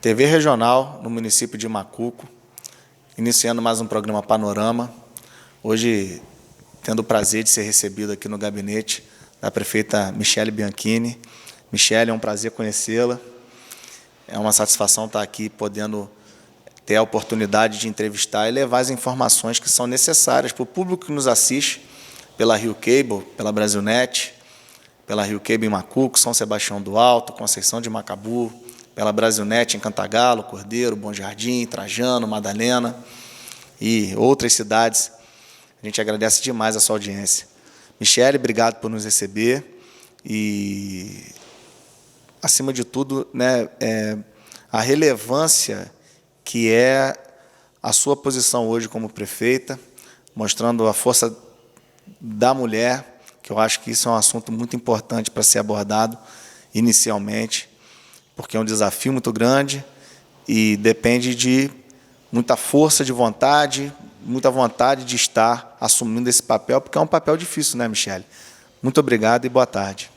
TV regional no município de Macuco, iniciando mais um programa Panorama. Hoje, tendo o prazer de ser recebido aqui no gabinete da prefeita Michele Bianchini. Michele, é um prazer conhecê-la. É uma satisfação estar aqui podendo ter a oportunidade de entrevistar e levar as informações que são necessárias para o público que nos assiste pela Rio Cable, pela Brasilnet, pela Rio Cable em Macuco, São Sebastião do Alto, Conceição de Macabu, pela Brasilnet em Cantagalo, Cordeiro, Bom Jardim, Trajano, Madalena e outras cidades. A gente agradece demais a sua audiência. Michele, obrigado por nos receber e, acima de tudo, a relevância que é a sua posição hoje como prefeita, mostrando a força da mulher, que eu acho que isso é um assunto muito importante para ser abordado inicialmente, porque é um desafio muito grande e depende de muita força de vontade, muita vontade de estar assumindo esse papel, porque é um papel difícil, né, Michele? Muito obrigado e boa tarde.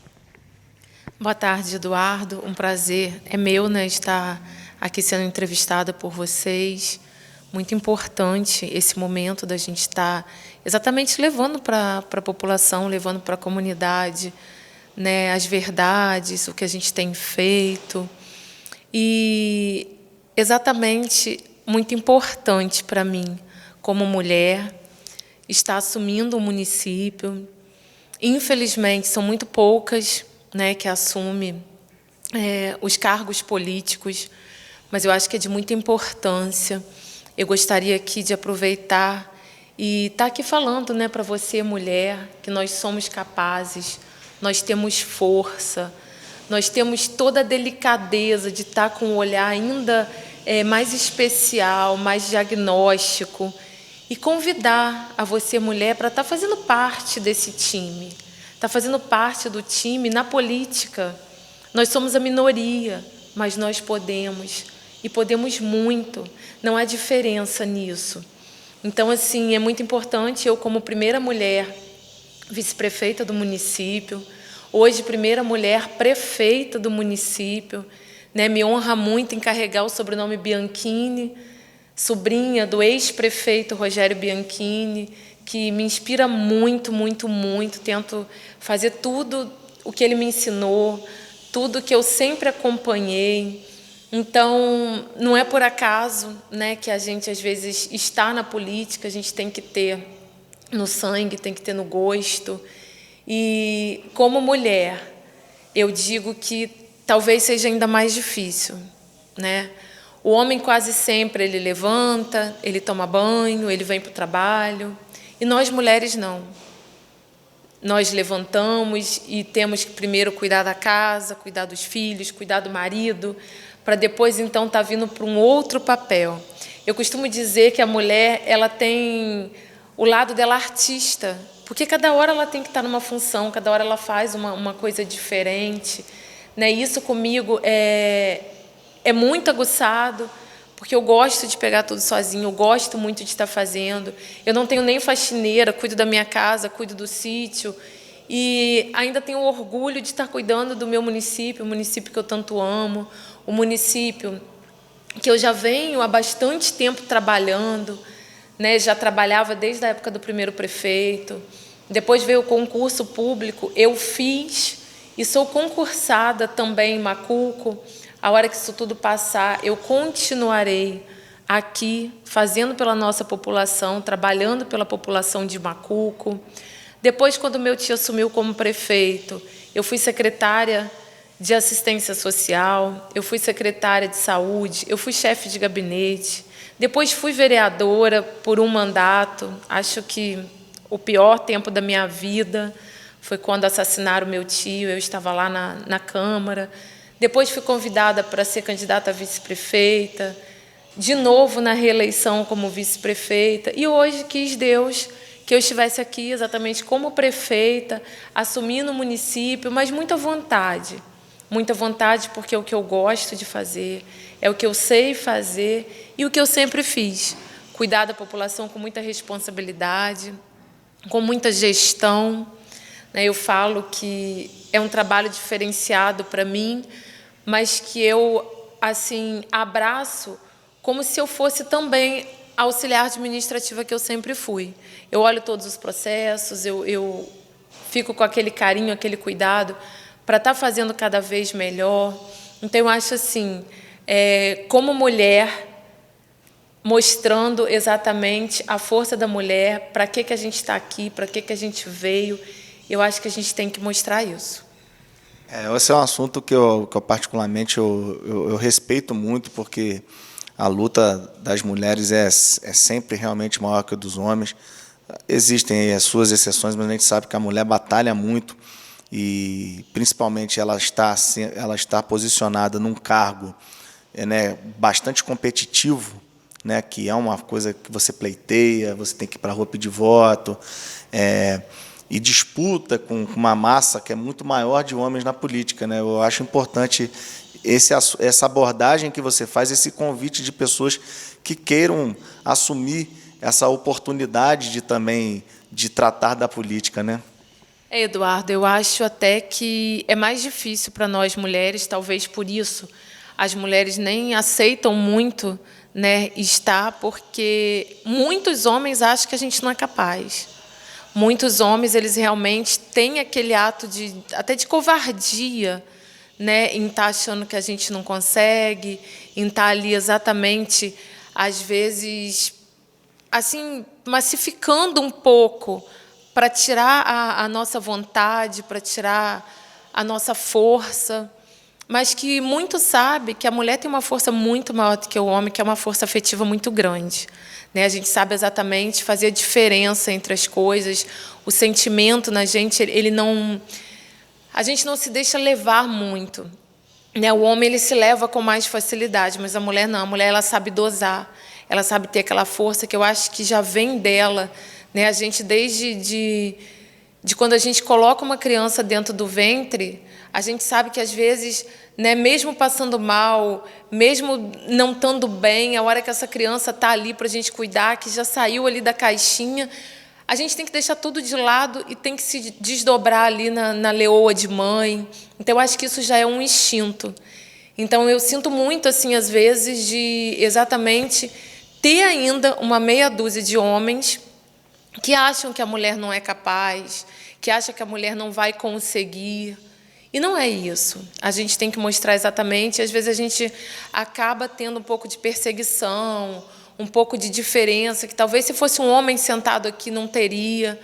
Boa tarde, Eduardo. Um prazer é meu, estar aqui sendo entrevistada por vocês. Muito importante esse momento da gente estar exatamente levando para a população, levando para a comunidade, as verdades, o que a gente tem feito. E exatamente muito importante para mim, como mulher, estar assumindo o município. Infelizmente, são muito poucas que assumem os cargos políticos, mas eu acho que é de muita importância. Eu gostaria aqui de aproveitar e estar aqui falando para você, mulher, que nós somos capazes, nós temos força, nós temos toda a delicadeza de estar com um olhar ainda mais especial, mais diagnóstico, e convidar a você, mulher, para estar fazendo parte desse time, estar fazendo parte do time na política. Nós somos a minoria, mas nós podemos, e podemos muito. Não há diferença nisso. Então, assim, é muito importante, eu como primeira mulher vice-prefeita do município, hoje primeira mulher prefeita do município, me honra muito encarregar o sobrenome Bianchini, sobrinha do ex-prefeito Rogério Bianchini, que me inspira muito, muito, muito. Tento fazer tudo o que ele me ensinou, tudo que eu sempre acompanhei. Então, não é por acaso que a gente, às vezes, está na política, a gente tem que ter no sangue, tem que ter no gosto. E, como mulher, eu digo que talvez seja ainda mais difícil. O homem quase sempre ele levanta, ele toma banho, ele vem para o trabalho. E nós, mulheres, não. Nós levantamos e temos que primeiro cuidar da casa, cuidar dos filhos, cuidar do marido, para depois, então, estar vindo para um outro papel. Eu costumo dizer que a mulher ela tem o lado dela artista, porque cada hora ela tem que estar numa função, cada hora ela faz uma coisa diferente. Isso comigo é muito aguçado, porque eu gosto de pegar tudo sozinho, eu gosto muito de estar fazendo. Eu não tenho nem faxineira, cuido da minha casa, cuido do sítio, e ainda tenho orgulho de estar cuidando do meu município, o município que eu tanto amo, o município que eu já venho há bastante tempo trabalhando, já trabalhava desde a época do primeiro prefeito. Depois veio o concurso público, eu fiz e sou concursada também em Macuco. A hora que isso tudo passar, eu continuarei aqui, fazendo pela nossa população, trabalhando pela população de Macuco. Depois, quando meu tio assumiu como prefeito, eu fui secretária de assistência social, eu fui secretária de saúde, eu fui chefe de gabinete, depois fui vereadora por um mandato. Acho que o pior tempo da minha vida foi quando assassinaram meu tio, eu estava lá na Câmara. Depois fui convidada para ser candidata a vice-prefeita, de novo na reeleição como vice-prefeita, e hoje quis Deus que eu estivesse aqui exatamente como prefeita, assumindo o município, mas muita vontade porque é o que eu gosto de fazer, é o que eu sei fazer e o que eu sempre fiz, cuidar da população com muita responsabilidade, com muita gestão. Eu falo que é um trabalho diferenciado para mim, mas que eu assim, abraço como se eu fosse também auxiliar administrativa que eu sempre fui. Eu olho todos os processos, eu fico com aquele carinho, aquele cuidado para estar fazendo cada vez melhor. Então, eu acho assim, como mulher, mostrando exatamente a força da mulher, para que a gente está aqui, para que a gente veio. Eu acho que a gente tem que mostrar isso. Esse é um assunto que eu particularmente, eu respeito muito, porque a luta das mulheres é sempre realmente maior que a dos homens. Existem as suas exceções, mas a gente sabe que a mulher batalha muito e, principalmente, ela está posicionada num cargo bastante competitivo, né, que é uma coisa que você pleiteia, você tem que ir para a rua pedir voto, e disputa com uma massa que é muito maior de homens na política, né? Eu acho importante essa abordagem que você faz, esse convite de pessoas que queiram assumir essa oportunidade de tratar da política, né? Eduardo, eu acho até que é mais difícil para nós mulheres, talvez por isso as mulheres nem aceitam muito, né, estar, porque muitos homens acham que a gente não é capaz. Muitos homens, eles realmente têm aquele ato até de covardia, né, em estar achando que a gente não consegue, em estar ali exatamente, às vezes, assim, massificando um pouco para tirar a nossa vontade, para tirar a nossa força, mas que muito sabe que a mulher tem uma força muito maior do que o homem, que é uma força afetiva muito grande. Né? A gente sabe exatamente fazer a diferença entre as coisas, o sentimento na gente, a gente não se deixa levar muito. Né? O homem ele se leva com mais facilidade, mas a mulher não. A mulher ela sabe dosar, ela sabe ter aquela força que eu acho que já vem dela. Né? A gente, desde quando a gente coloca uma criança dentro do ventre, a gente sabe que, às vezes, né, mesmo passando mal, mesmo não estando bem, a hora que essa criança está ali para a gente cuidar, que já saiu ali da caixinha, a gente tem que deixar tudo de lado e tem que se desdobrar ali na leoa de mãe. Então, eu acho que isso já é um instinto. Então, eu sinto muito, assim, às vezes, de exatamente ter ainda uma meia dúzia de homens que acham que a mulher não é capaz, que acham que a mulher não vai conseguir. E não é isso. A gente tem que mostrar exatamente. Às vezes a gente acaba tendo um pouco de perseguição, um pouco de diferença, que talvez se fosse um homem sentado aqui não teria,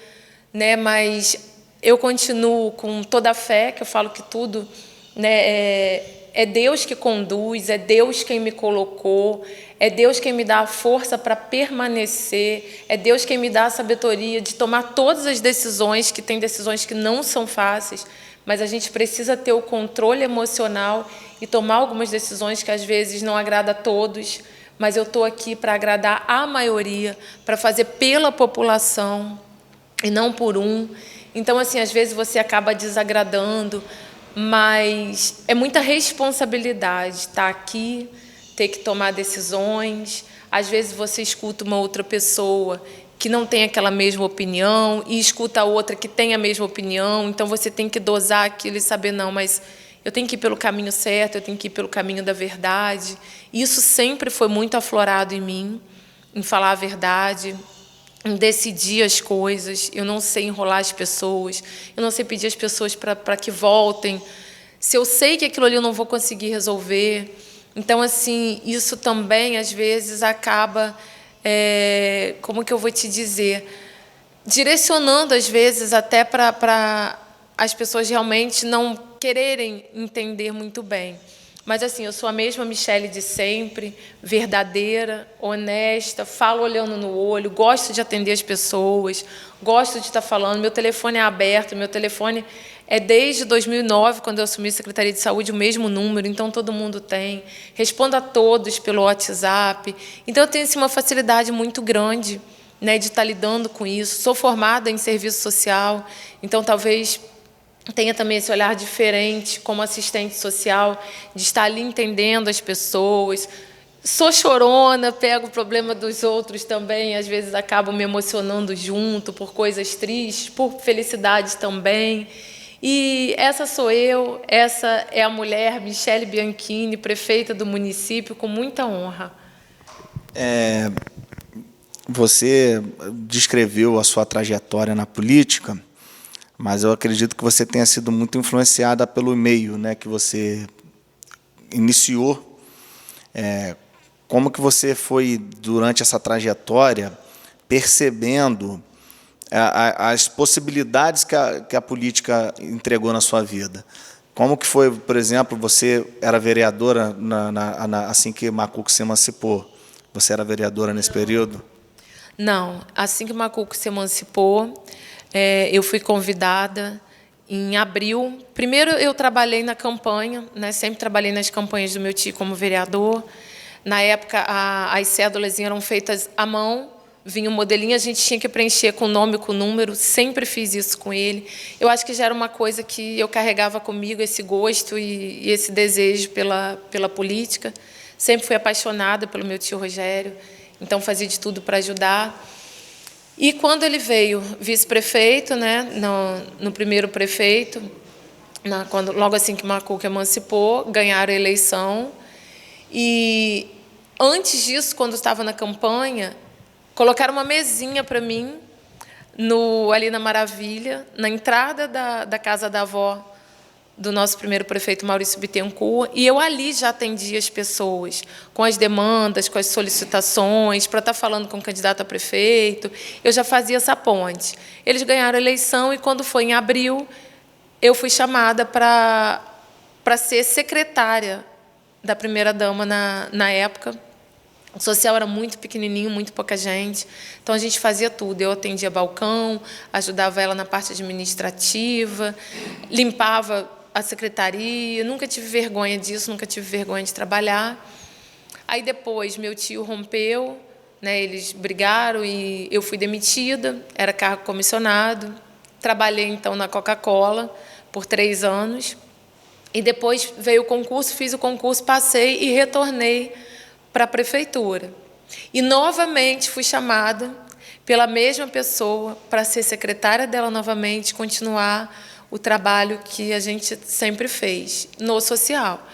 né? Mas eu continuo com toda a fé, que eu falo que tudo, né, é Deus que conduz, é Deus quem me colocou, é Deus quem me dá a força para permanecer, é Deus quem me dá a sabedoria de tomar todas as decisões, que tem decisões que não são fáceis, mas a gente precisa ter o controle emocional e tomar algumas decisões que às vezes não agradam a todos, mas eu estou aqui para agradar a maioria, para fazer pela população e não por um. Então, assim, às vezes você acaba desagradando, mas é muita responsabilidade estar aqui, ter que tomar decisões. Às vezes você escuta uma outra pessoa que não tem aquela mesma opinião e escuta a outra que tem a mesma opinião, então você tem que dosar aquilo e saber, não, mas eu tenho que ir pelo caminho certo, eu tenho que ir pelo caminho da verdade. Isso sempre foi muito aflorado em mim, em falar a verdade, em decidir as coisas. Eu não sei enrolar as pessoas, eu não sei pedir às pessoas para que voltem. Se eu sei que aquilo ali eu não vou conseguir resolver. Então, assim, isso também, às vezes, acaba, como que eu vou te dizer, direcionando, às vezes, até para as pessoas realmente não quererem entender muito bem. Mas, assim, eu sou a mesma Michele de sempre, verdadeira, honesta, falo olhando no olho, gosto de atender as pessoas, gosto de estar falando. Meu telefone é aberto, meu telefone é desde 2009, quando eu assumi a Secretaria de Saúde, o mesmo número, então todo mundo tem. Respondo a todos pelo WhatsApp. Então, eu tenho assim, uma facilidade muito grande, né, de estar lidando com isso. Sou formada em serviço social, então talvez tenha também esse olhar diferente como assistente social, de estar ali entendendo as pessoas. Sou chorona, pego o problema dos outros também, às vezes acabo me emocionando junto por coisas tristes, por felicidades também. E essa sou eu, essa é a mulher Michele Bianchini, prefeita do município, com muita honra. Você descreveu a sua trajetória na política, mas eu acredito que você tenha sido muito influenciada pelo meio, né, que você iniciou. Como que você foi, durante essa trajetória, percebendo as possibilidades que a política entregou na sua vida? Como que foi, por exemplo, você era vereadora assim que Macuco se emancipou? Você era vereadora nesse período? Não, assim que Macuco se emancipou, eu fui convidada em abril. Primeiro, eu trabalhei na campanha, né? Sempre trabalhei nas campanhas do meu tio como vereador. Na época, as cédulas eram feitas à mão, vinha um modelinho, a gente tinha que preencher com nome, com número, sempre fiz isso com ele. Eu acho que já era uma coisa que eu carregava comigo, esse gosto e esse desejo pela política. Sempre fui apaixonada pelo meu tio Rogério, então fazia de tudo para ajudar. E quando ele veio vice-prefeito, né, no primeiro prefeito, logo assim que Macuco emancipou, ganharam a eleição. E antes disso, quando estava na campanha, colocaram uma mesinha para mim ali na Maravilha, na entrada da casa da avó do nosso primeiro prefeito, Maurício Bittencourt, e eu ali já atendia as pessoas, com as demandas, com as solicitações, para estar falando com o candidato a prefeito, eu já fazia essa ponte. Eles ganharam a eleição e, quando foi em abril, eu fui chamada para ser secretária da primeira-dama na época. O social era muito pequenininho, muito pouca gente, então a gente fazia tudo. Eu atendia balcão, ajudava ela na parte administrativa, limpava a secretaria, nunca tive vergonha disso, nunca tive vergonha de trabalhar. Aí depois meu tio rompeu, né, eles brigaram e eu fui demitida, era cargo comissionado. Trabalhei então na Coca-Cola por 3 anos. E depois veio o concurso, fiz o concurso, passei e retornei para a prefeitura. E novamente fui chamada pela mesma pessoa para ser secretária dela novamente, continuar o trabalho que a gente sempre fez no social.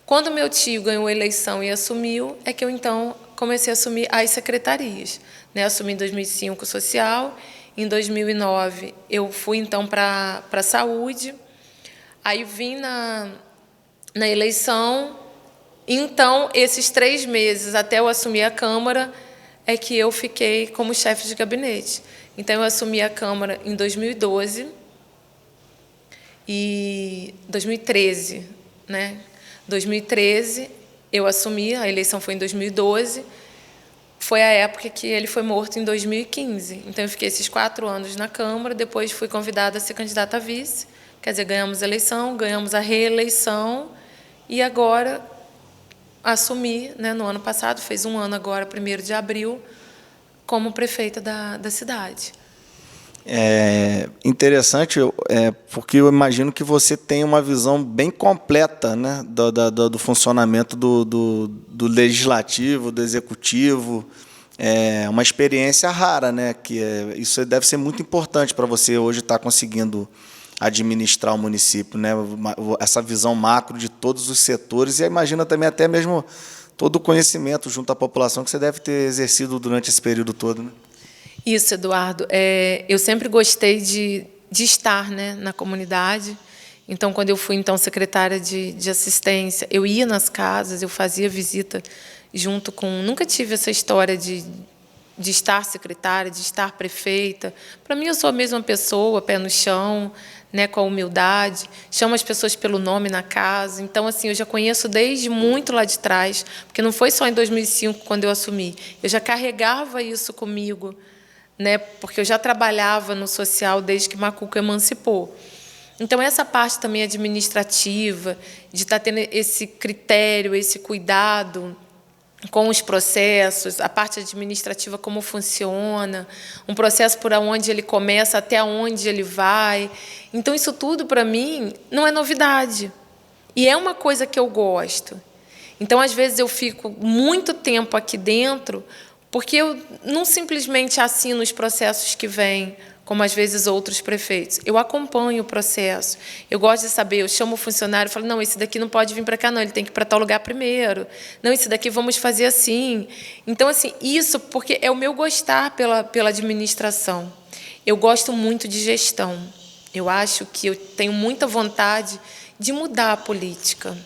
Quando meu tio ganhou a eleição e assumiu, é que eu então comecei a assumir as secretarias, né? Assumi em 2005 o social, em 2009 eu fui então para a saúde, aí vim na eleição. Então, esses 3 meses até eu assumir a Câmara é que eu fiquei como chefe de gabinete. Então, eu assumi a Câmara em 2012 e 2013, né? 2013 eu assumi, a eleição foi em 2012, foi a época que ele foi morto em 2015. Então, eu fiquei esses 4 anos na Câmara, depois fui convidada a ser candidata a vice, quer dizer, ganhamos a eleição, ganhamos a reeleição e agora assumi, né, no ano passado, fez 1 ano agora, 1º de abril, como prefeita da cidade. É interessante, porque eu imagino que você tem uma visão bem completa, né, do funcionamento do legislativo, do executivo. É uma experiência rara, né, isso deve ser muito importante para você hoje estar conseguindo administrar o município, né, essa visão macro de todos os setores, e imagina também até mesmo todo o conhecimento junto à população que você deve ter exercido durante esse período todo, né? Isso, Eduardo. Eu sempre gostei de estar, né, na comunidade. Então, quando eu fui então secretária de assistência, eu ia nas casas, eu fazia visita junto com... Nunca tive essa história de estar secretária, de estar prefeita. Para mim, eu sou a mesma pessoa, pé no chão, né, com a humildade, chamo as pessoas pelo nome na casa. Então, assim, eu já conheço desde muito lá de trás, porque não foi só em 2005, quando eu assumi. Eu já carregava isso comigo, né, porque eu já trabalhava no social desde que Macuco emancipou. Então, essa parte também administrativa, de estar tendo esse critério, esse cuidado com os processos, a parte administrativa, como funciona, um processo por onde ele começa até onde ele vai. Então, isso tudo, para mim, não é novidade. E é uma coisa que eu gosto. Então, às vezes, eu fico muito tempo aqui dentro, porque eu não simplesmente assino os processos que vêm como às vezes outros prefeitos. Eu acompanho o processo. Eu gosto de saber, eu chamo o funcionário e falo, não, esse daqui não pode vir para cá, não, ele tem que ir para tal lugar primeiro. Não, esse daqui vamos fazer assim. Então, assim, isso porque é o meu gostar pela administração. Eu gosto muito de gestão. Eu acho que eu tenho muita vontade de mudar a política.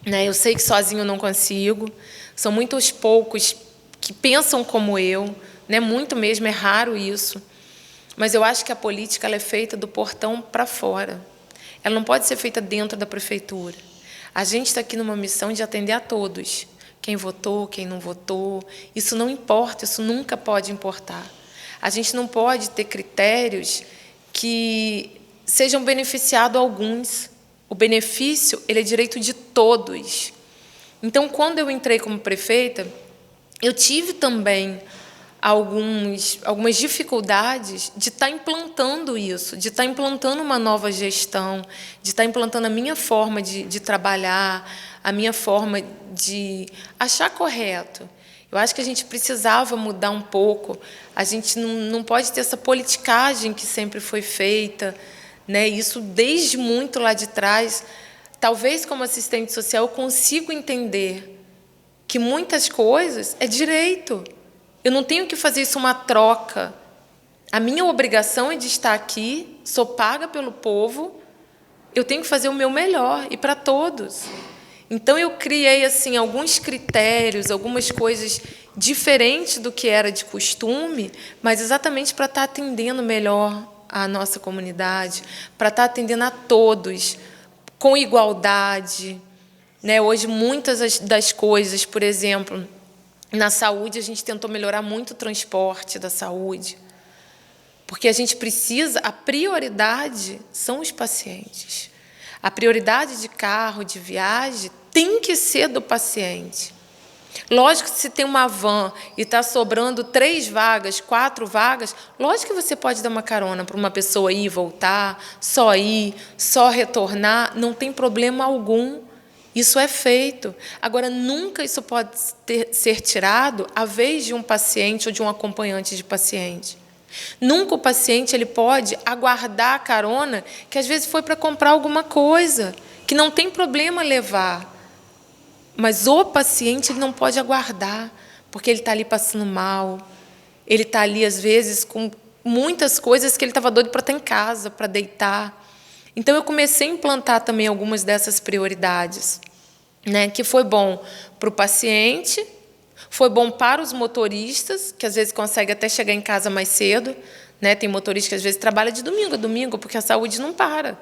Né? Eu sei que sozinho eu não consigo. São muitos poucos que pensam como eu, né? Muito mesmo, é raro isso. Mas eu acho que a política ela é feita do portão para fora. Ela não pode ser feita dentro da prefeitura. A gente está aqui numa missão de atender a todos. Quem votou, quem não votou. Isso não importa, isso nunca pode importar. A gente não pode ter critérios que sejam beneficiados a alguns. O benefício ele é direito de todos. Então, quando eu entrei como prefeita, eu tive também algumas dificuldades de estar implantando isso, de estar implantando uma nova gestão, de estar implantando a minha forma de trabalhar, a minha forma de achar correto. Eu acho que a gente precisava mudar um pouco. A gente não pode ter essa politicagem que sempre foi feita, né? Isso desde muito lá de trás. Talvez, como assistente social, eu consigo entender que muitas coisas é direito. Eu não tenho que fazer isso uma troca. A minha obrigação é de estar aqui, sou paga pelo povo, eu tenho que fazer o meu melhor, e para todos. Então, eu criei assim, alguns critérios, algumas coisas diferentes do que era de costume, mas exatamente para estar atendendo melhor a nossa comunidade, para estar atendendo a todos, com igualdade. Né? Hoje, muitas das coisas, por exemplo, na saúde, a gente tentou melhorar muito o transporte da saúde, porque a gente precisa, a prioridade são os pacientes. A prioridade de carro, de viagem, tem que ser do paciente. Lógico que se tem uma van e está sobrando 3 vagas, 4 vagas, lógico que você pode dar uma carona para uma pessoa ir e voltar, ir, só retornar, não tem problema algum. Isso é feito. Agora, nunca isso pode ser tirado à vez de um paciente ou de um acompanhante de paciente. Nunca o paciente ele pode aguardar a carona, que às vezes foi para comprar alguma coisa, que não tem problema levar. Mas o paciente ele não pode aguardar, porque ele está ali passando mal, ele está ali, às vezes, com muitas coisas que ele estava doido para estar em casa, para deitar. Então, eu comecei a implantar também algumas dessas prioridades, né, que foi bom para o paciente, foi bom para os motoristas, que às vezes conseguem até chegar em casa mais cedo. Né? Tem motorista que às vezes trabalha de domingo a domingo, porque a saúde não para.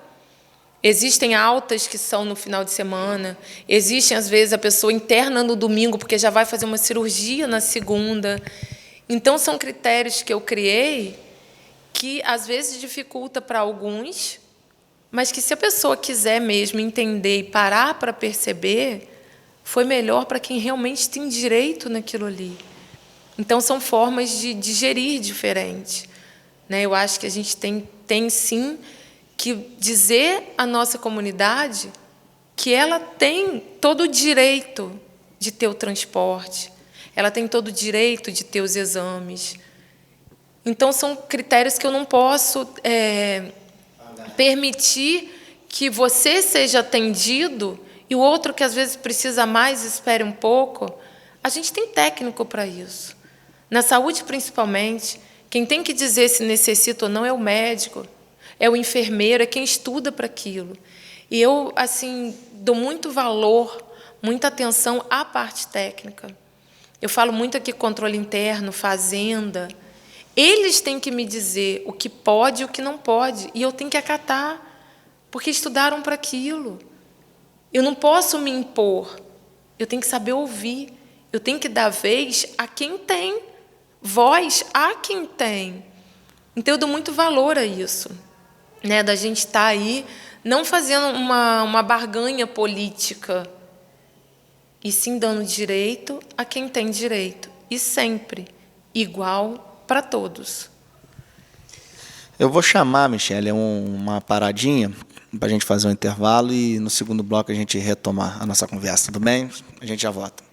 Existem altas que são no final de semana, existem, às vezes, a pessoa interna no domingo, porque já vai fazer uma cirurgia na segunda. Então, são critérios que eu criei que, às vezes, dificulta para alguns, mas que, se a pessoa quiser mesmo entender e parar para perceber, foi melhor para quem realmente tem direito naquilo ali. Então, são formas de gerir diferente. Né? Eu acho que a gente tem sim, que dizer à nossa comunidade que ela tem todo o direito de ter o transporte, ela tem todo o direito de ter os exames. Então, são critérios que eu não posso permitir que você seja atendido e o outro, que às vezes precisa mais, espere um pouco. A gente tem técnico para isso. Na saúde, principalmente, quem tem que dizer se necessita ou não é o médico, é o enfermeiro, é quem estuda para aquilo. E eu, assim, dou muito valor, muita atenção à parte técnica. Eu falo muito aqui controle interno, fazenda. Eles têm que me dizer o que pode e o que não pode, e eu tenho que acatar, porque estudaram para aquilo. Eu não posso me impor, eu tenho que saber ouvir, eu tenho que dar vez a quem tem, voz a quem tem. Então, eu dou muito valor a isso, né, da gente estar aí, não fazendo uma barganha política, e sim dando direito a quem tem direito, e sempre igual para todos. Eu vou chamar, Michele, uma paradinha para a gente fazer um intervalo e no segundo bloco a gente retomar a nossa conversa, tudo bem? A gente já volta.